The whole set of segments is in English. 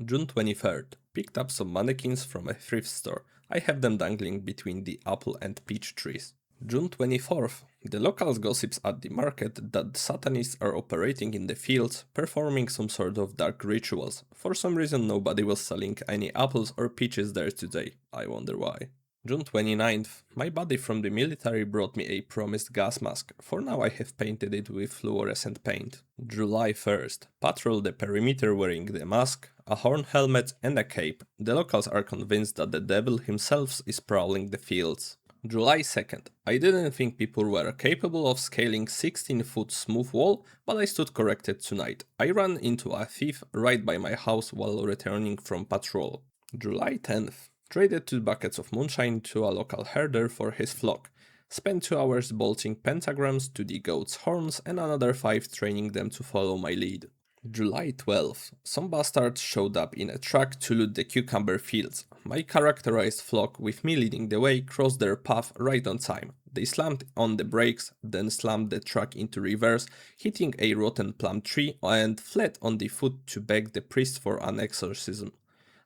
June 23rd. Picked up some mannequins from a thrift store. I have them dangling between the apple and peach trees. June 24th. The locals gossips at the market that Satanists are operating in the fields, performing some sort of dark rituals. For some reason nobody was selling any apples or peaches there today. I wonder why. June 29th. My buddy from the military brought me a promised gas mask. For now I have painted it with fluorescent paint. July 1st. Patrol the perimeter wearing the mask, a horn helmet and a cape. The locals are convinced that the devil himself is prowling the fields. July 2nd. I didn't think people were capable of scaling 16-foot smooth wall, but I stood corrected tonight. I ran into a thief right by my house while returning from patrol. July 10th. Traded 2 buckets of moonshine to a local herder for his flock. Spent 2 hours bolting pentagrams to the goats' horns and another 5 training them to follow my lead. July 12th. Some bastards showed up in a truck to loot the cucumber fields. My characterized flock, with me leading the way, crossed their path right on time. They slammed on the brakes, then slammed the truck into reverse, hitting a rotten plum tree, and fled on the foot to beg the priest for an exorcism.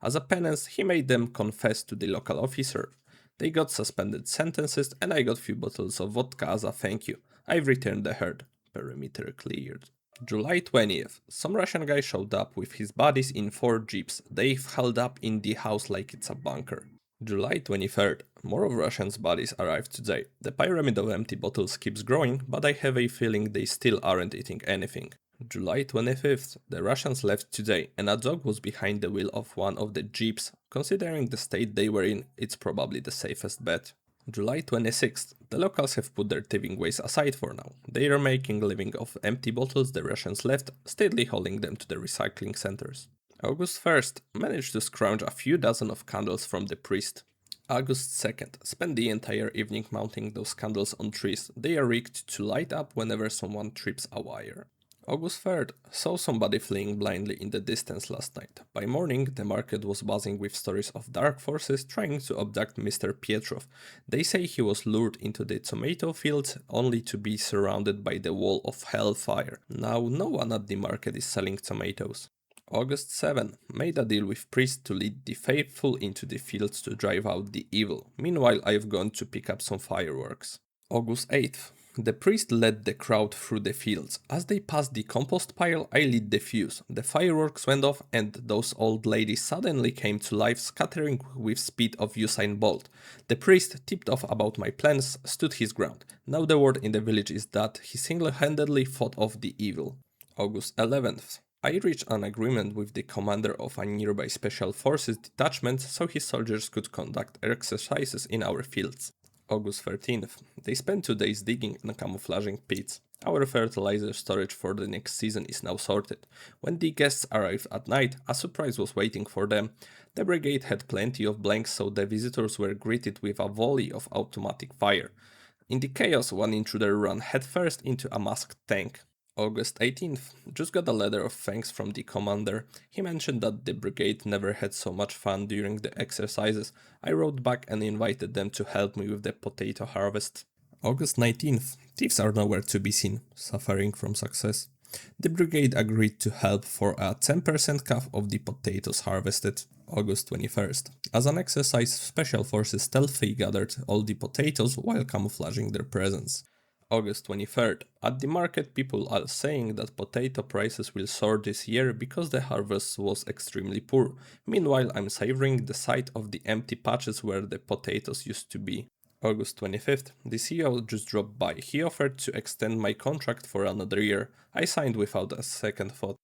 As a penance, he made them confess to the local officer. They got suspended sentences and I got few bottles of vodka as a thank you. I've returned the herd. Perimeter cleared. July 20th. Some Russian guy showed up with his buddies in 4 jeeps. They've held up in the house like it's a bunker. July 23rd. More of Russians' bodies arrived today. The pyramid of empty bottles keeps growing, but I have a feeling they still aren't eating anything. July 25th. The Russians left today, and a dog was behind the wheel of one of the jeeps. Considering the state they were in, it's probably the safest bet. July 26th. The locals have put their thieving ways aside for now. They are making a living off empty bottles the Russians left, steadily hauling them to the recycling centers. August 1st. Managed to scrounge a few dozen of candles from the priest. August 2nd. Spent the entire evening mounting those candles on trees. They are rigged to light up whenever someone trips a wire. August 3rd. Saw somebody fleeing blindly in the distance last night. By morning, the market was buzzing with stories of dark forces trying to abduct Mr. Pietrov. They say he was lured into the tomato fields only to be surrounded by the wall of hellfire. Now, no one at the market is selling tomatoes. August 7. Made a deal with priest to lead the faithful into the fields to drive out the evil. Meanwhile, I've gone to pick up some fireworks. August 8th. The priest led the crowd through the fields. As they passed the compost pile, I lit the fuse. The fireworks went off and those old ladies suddenly came to life, scattering with speed of Usain Bolt. The priest, tipped off about my plans, stood his ground. Now the word in the village is that he single-handedly fought off the evil. August 11th. I reached an agreement with the commander of a nearby special forces detachment so his soldiers could conduct exercises in our fields. August 13th. They spent 2 days digging and camouflaging pits. Our fertilizer storage for the next season is now sorted. When the guests arrived at night, a surprise was waiting for them. The brigade had plenty of blanks, so the visitors were greeted with a volley of automatic fire. In the chaos, one intruder ran headfirst into a masked tank. August 18th. Just got a letter of thanks from the commander. He mentioned that the brigade never had so much fun during the exercises. I wrote back and invited them to help me with the potato harvest. August 19th. Thieves are nowhere to be seen, suffering from success. The brigade agreed to help for a 10% cut of the potatoes harvested. August 21st. As an exercise, special forces stealthily gathered all the potatoes while camouflaging their presence. August 23rd. At the market, people are saying that potato prices will soar this year because the harvest was extremely poor. Meanwhile, I'm savoring the sight of the empty patches where the potatoes used to be. August 25th. The CEO just dropped by. He offered to extend my contract for another year. I signed without a second thought.